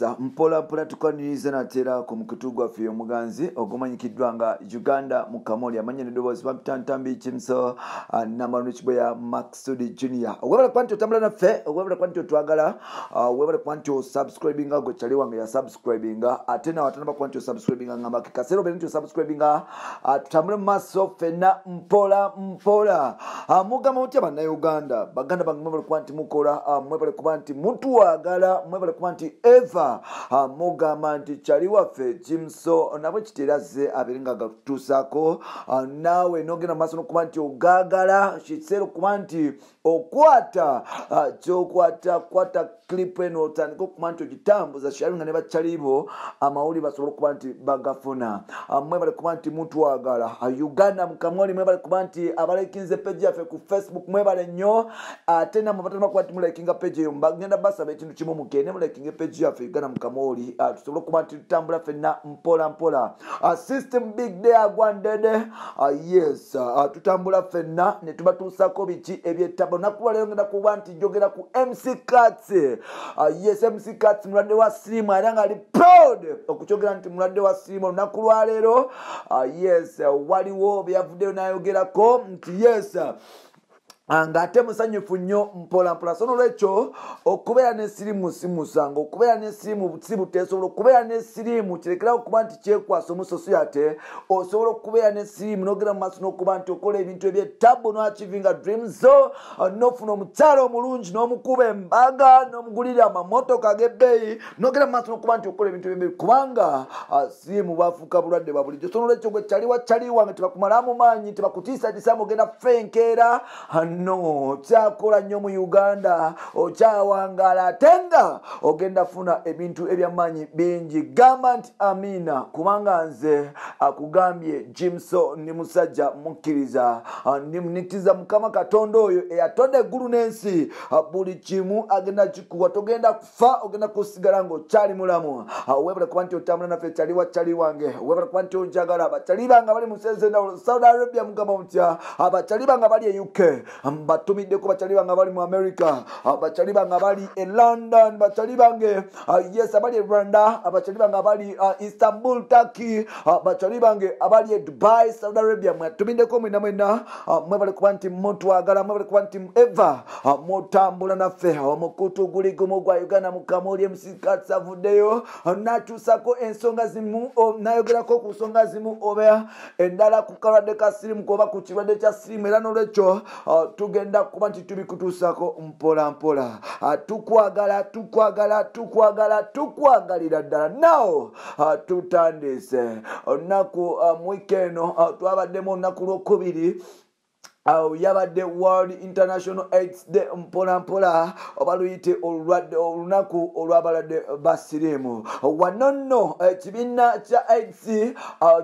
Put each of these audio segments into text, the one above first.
yes mpola mpola tukaniriza natera ku mukutu gwaffe omuganzi ogumanyikiddwa nga Uganda Mukamoli amanya nedoboozi bamutantambi kimso namanu kiboya Maxud Junior webale kwanti otambula naffe webale kwanti otwagala webale kwanti subscribinga gwe chali wange ya subscribinga ate na watana kwanti subscribinga ngamba kasero bene subscribinga tutambule maso fena mpola mpola mugama utya bana Uganda baganda bangombe kwanti mukola mwebale kwanti muntu wagala mwebale kwanti eva mugama nti chali waffe kimso nabo kiteraze abiringa gatusako nawe nogena maso no kwanti ogagala kitsero kwanti okwata chokwata kwata clip eno otandika okumanti ogitambuza sharinga ne bachalibo amawuli basobola okuba nti bagafuna mwebale kuba nti muntu wagala Uganda Mukamoli mwebale kuba nti abalekinze page yaffe ku Facebook mwebale nnyo ate namwe batama kuba nti mulikinga page eyo mbagenda basaba ekintu kimu mukene mulikinga page yaffe Uganda Mukamoli tusobola okuba nti tutambula ffenna mpola mpola system big day agwandede yes tutambula ffenna ne tubatuusako biki ebyetabo nakuba leero ngenda kuba nti jogera ku MC Cuts yes MC Cuts mulwadde wa sirimu era nga ali proud okukyogera nti mulwadde wa sirimu olunaku lwa leero yes waliwo byavuddeyo nayogerako nti yes nga ate musanyufu nnyo mpola mpola sono lwekyo okubeera n'esirimu simusanga okubeera n'esirimu sibuteesobola okubeera n'esirimu kirekerawo okuba nti kyekwasa omusoso yate osobola okubeera n'esirimu n'ogenda mu maaso n'okuba nti okola ebintu ebyettabbu n'achivinga dreams zo n'ofuna omukyala omulungi n'omukuba embaga n'omugulira amamotoka ag'ebbeeyi n'ogenda mu maaso n'okuba nti okola ebintu ebyembeeyi kubanga sirimu bafuuka bulwadde bwa bulijjo sono lwekyo gwe kyali wange tebakumalamu maanyi tebakutiisatiisamu ogenda fenkeera no kyakola nnyo mu Uganda okyawangala atenga ogenda funa ebintu ebyamaanyi bingi gamba nti amina kubanga nze akugambye Jimso ni musajja mukkiriza nimunitiza Mukama Katonda oyo eyatonda eggulu n'ensi buli kimu agenda kikuwa togenda kufa ogenda kusigala ng'okyali mulamu webale kuba nti otambula naffe kyali wange webale kuba nti onjagala abakyali bange bali mu sezendawulo Saudi Arabia mugamba mutya abakyali bange bali e UK batumideko bachali bange bali mu America bachali bange bali e London bachali bange yes abali e Rwanda bachali bange bali Istanbul Turkey bachali bange abali e Dubai Saudi Arabia mwatumideko mwena mwebale kuba nti muntu wagala mwebale kuba nti eva mutambula naffe omukutu guli gumu gwa Uganda Mukamoli MC Cuts avuddeyo natusako ensonga zimu nayogerako ku nsonga zimu oba endala ku kalwadde ka sirimu kuba ku kirwadde kya sirimu era n'olwekyo tugenda kuba nti tubikutuusako mpola mpola tukwagalira ddala nawo tutandise olunaku mwikeeno twabaddemu olunaku lwokubiri yabadde World International AIDS Day mpola mpola oba luyite olunaku olw'abalwadde ba sirimu wano ekibiina kya AIDS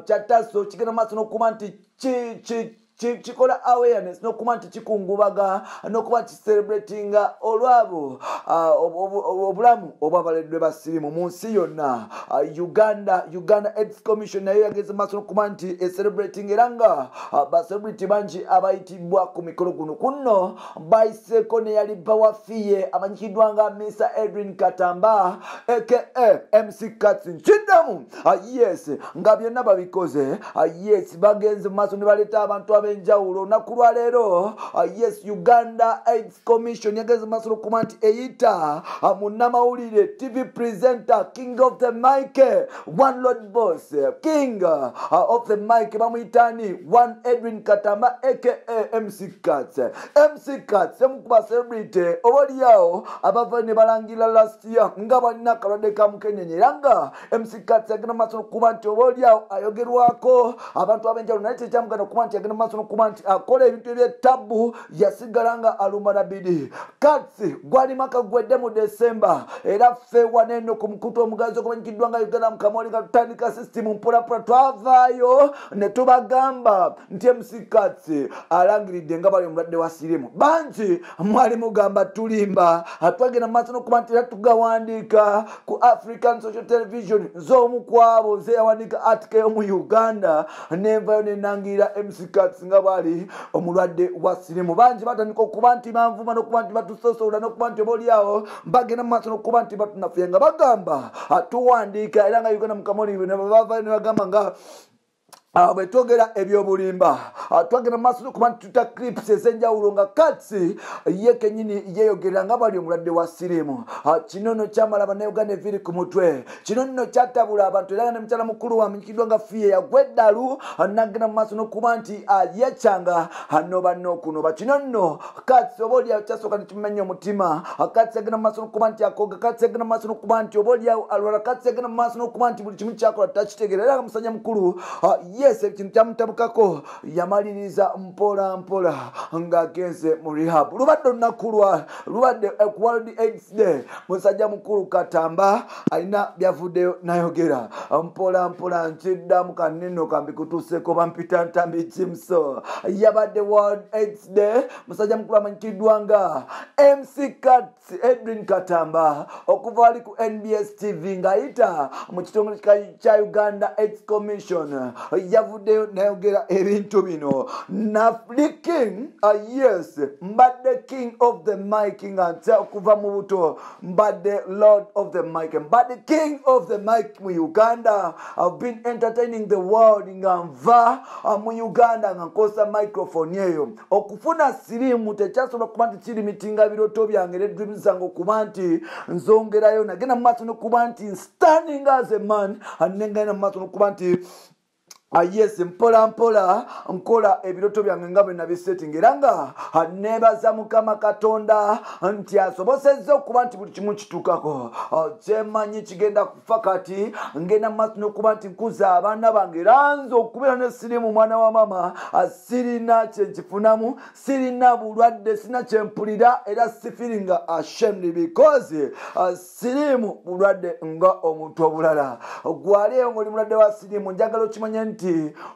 kya Taso kigenda maaso n'okuba nti chikola awareness no kuba nti kikungubaga no kuba nti celebratinga olwabo obulamu obwabaledde basirimu mu nsi yonna Uganda AIDS Commission nayo yageze maaso no kuba nti celebrating era nga ba celebrity bangi abayitibwa ku mikolo guno kuno baiseko ne yali bawafiye amanyikiddwa nga Mr. Edwin Katamba aka MC Cuts nkidamu yes nga byonna babikoze yes bagenze maaso ne baleta abantu benjawulo nakulwa leero yes Uganda AIDS Commission yageze masolo kuba nti eyita munnamawulire TV presenter king of the mic one lord boss king of the mic bamuyitani one Edwin Katamba aka MC Cuts emukuba celebrity obaliyawo abava ne balangira last year nga balina kalwadde ka mukenyenye era nga MC Cuts yagenda masolo kuba nti obaliyawo ayogerwako abantu abenjawulo naye tekyamugana kuba nti yagenda masolo kuba nti akola ebintu ebyetabu yasigala nga alumarabidi Cuts gwali maka gwedde mu December era ffe waneno ku mukutu omugazi okumanyikiddwa nga Uganda Mukamoli nga tutandika system mpola twavaayo ne tubagamba nti MC Cuts alangiridde nga bali omulwadde wa sirimu bangi mwali mugamba tulimba twagenda maaso n'okuba nti era tugawandiika ku African Social Television z'omu kwabo ze yawandiika article yo mu Uganda nenvayo nenangira MC Cuts singa bwali omulwadde wa sirimu. Bangi batandika okuba nti banvuma n'okuba nti batusosola n'okuba nti obaoliawo bagenda mu maaso n'okuba nti batunafuya nga bagamba tuwandiika era nga Uganda Mukamuli ne bavaayo ne bagamba nga bwe twogera ebyobulimba twagenda maaso n'okuba nti tuta clips ez'enjawulo nga katsi ye kennyini yeeyogera nga bali omulwadde wa sirimu. Kino nno kyamala bannayuganda eviri ku mutwe. Kino nno kyatabula abantu era nga ne mukyala mukulu wamanyikiddwa nga fiye yagwa eddalu n'agenda mu maaso n'okuba nti yekyanga anoba n'okunoba. Kino nno katsi oba oliawo kyasooka ne kimumenya omutima. Katsi yagenda mu maaso n'okuba nti akoga. Katsi yagenda mu maaso n'okuba nti oba oliawo alwala. Katsi yagenda mu maaso n'okuba nti buli kimu kyakola takitegeera era nga musajja mukulu yes ekintu kyamutabukako yamaliriza mpola mpola ng'agenze mu rehab. Lubadde olunaku lubadde World AIDS Day. Musajja mukulu Katamba alina byavuddeyo nayogera mpola mpola nkiddamu kanino kambikutuuseko bampita ntambi Jimso. Yabadde World AIDS Day. Musajja mukulu amanyikiddwa nga MC Edwin Katamba okuva ali ku NBS TV ng'ayita mu kitongole kya Uganda AIDS Commission yavuddeyo nayogera ebintu bino. King, yes, mbadde king of the mic nga nta okuva mu buto mbadde lord of the mic mbadde king of the mic mu Uganda. I've been entertaining the world nga nva mu Uganda nga nkosa microphone eyo. Okufuna sirimu tekyasobola kuba nti kirimitinga biroto byange ne dreams zange okuba nti nzongerayo nagenda mu maaso n'okuba nti standing as a man anengenda mu maaso n'okuba nti yes mpola mpola nkola ebiroto byange nga bwe nabisetting era nga nebaza Mukama Katonda nti asobosezza okuba nti buli kimu kituukako. Kyemanyi kigenda kufa kati ngenda mu maaso n'okuba nti nkuza abaana bange era nze okubeera ne sirimu mwana wa mama sirina kyenkifunamu, sirina bulwadde, sirina kyempulira era sifiringa ashamed because sirimu bulwadde nga omuntu obulala. Gwali eyo ng'oli mulwadde wa sirimu njagala okimanye nti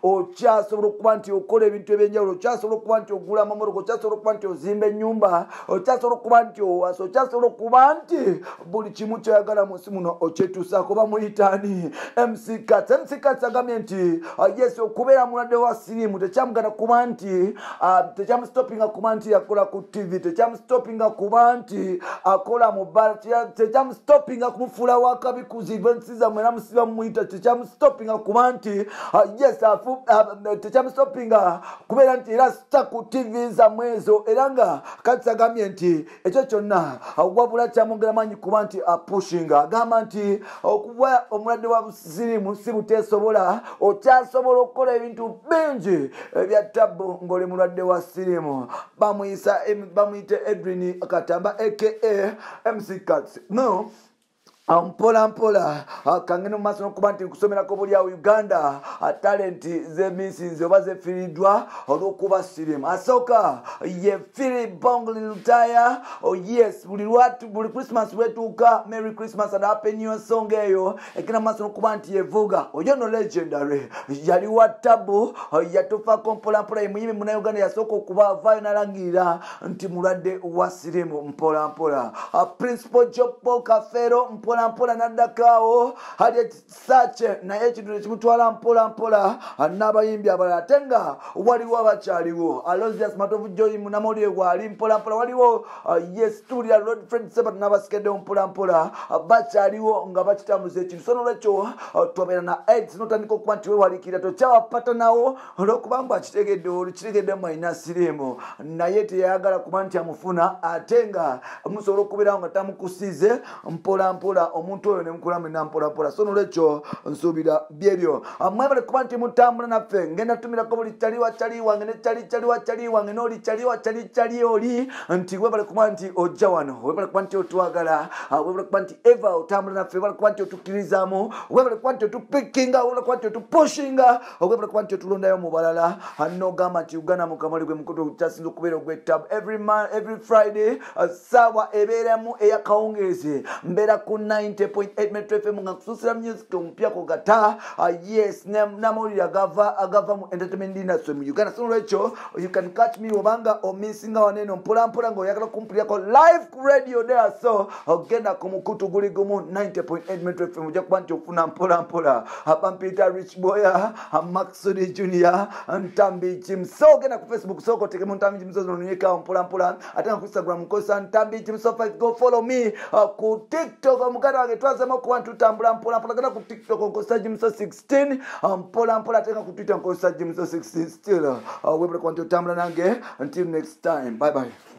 okyasobola okuba nti okola ebintu ebyenjawulo, okyasobola okuba nti ogula amamotoka, okyasobola okuba nti ozimba ennyumba, okyasobola okuba nti owasa, okyasobola okuba nti buli kimu kyoyagala mu nsi muno okyetuusaako. Bamuyitaani MC Katz agambye nti yes okubeera mulwadde wa sirimu tekyamugana kuba nti tekyamustoppinga kuba nti akola ku TV, tekyamustoppinga kuba nti akola mu bbala, tekyamustoppinga kumufuula wakabi ku events zammwe era musiba mumuyita, tekyamustoppinga kuba nti yes tekyamustoppinga kubeera nti era sita ku TV zammwe ezo era nga Katz agambye nti ekyo kyonna wabula kyamwongera maanyi kuba nti apushinga. Agamba nti okuba omulwadde wa sirimu si buteesobola, okyasobola okukola ebintu bingi ebya tabbu ng'oli mulwadde wa sirimu. Bamuyite Edwin Katamba aka MC Katz. No mpola mpola kangene mu maaso n'okuba nti nkusomerako buli awo Uganda talenti z'emisinzi oba zefiiriddwa olw'okuba sirimu. Asooka ye Philly Bongli Lutaya. Yes buli Christmas lwetuuka Merry Christmas and Happy New Year song eyo ekina mu maaso n'okuba nti yevuga oyo no legendary yali wa tabu yatufaako mpola mpola ye muyimbi muna Uganda yasooka okuba avaayo n'alangirira nti mulwadde wa sirimu mpola mpola. Principal Jopo Kafero mpola mpola naddakaawo hali sache naye ekintu ekimutwala mpola mpola n'abayimbi abalala ate nga waliwo abakyaliwo Aloysius Matovu Joy munamawulire wali mpola mpola waliwo yes Tulia Road Fred Sebat n'abasigaddewo mpola mpola bakyaliwo nga bakitambuza ekintu so n'olwekyo twabeera na AIDS n'otandika okuba nti weewaliikirira tokyawapata nawo olw'okuba mbu akitegedde mwalina sirimu naye teyayagala kuba nti amufuna ate nga musobola okubeerawo nga tamukusize mpola mpola omuntu oyo ne mukulamu nampola mpola so n'olwekyo nsuubira byebyo mwebale kuba nti mutambula naffe ngenda tumirako buli kyali wange ne kyali wange n'oli kyali oli nti webale kuba nti ojja wano webale kuba nti otwagala webale kuba nti eva otambula naffe webale kuba nti otukkirizamu webale kuba nti otupikinga webale kuba nti otupushinga webale kuba nti otulondayo mu balala n'ogamba nti Uganda Mukamuli gwe mukutu kyasinza okubeera ogw'ettabu every Friday saawa ebeeramu eyakawungeezi mbeera ku 90.8 Metro FM nga kususira music ompya ko gata. Yes, namawulire agava mu entertainment industry mu Uganda. So lwecho you can catch me obanga omissinga waneno mpola ngo yakala kumpulira ko live radio there. So ogenda ku mukutu guli gumu 90.8 Metro FM ujja kuba nti ofuna mpola abampita Rich Boya Maxudi Junior Ntambi Jimso. Ogenda ku Facebook so ko tekemu Ntambi Jimso nonyeka mpola ate ku Instagram kosa Ntambi Jimso 5. Go follow me ku TikTok omukata wange twazema ku tutambula mpola gana ku TikTok kosa Jimso 16 mpola teka ku Twitter kosa Jimso 16 still webule kwa tutambula nange. Until next time, bye bye.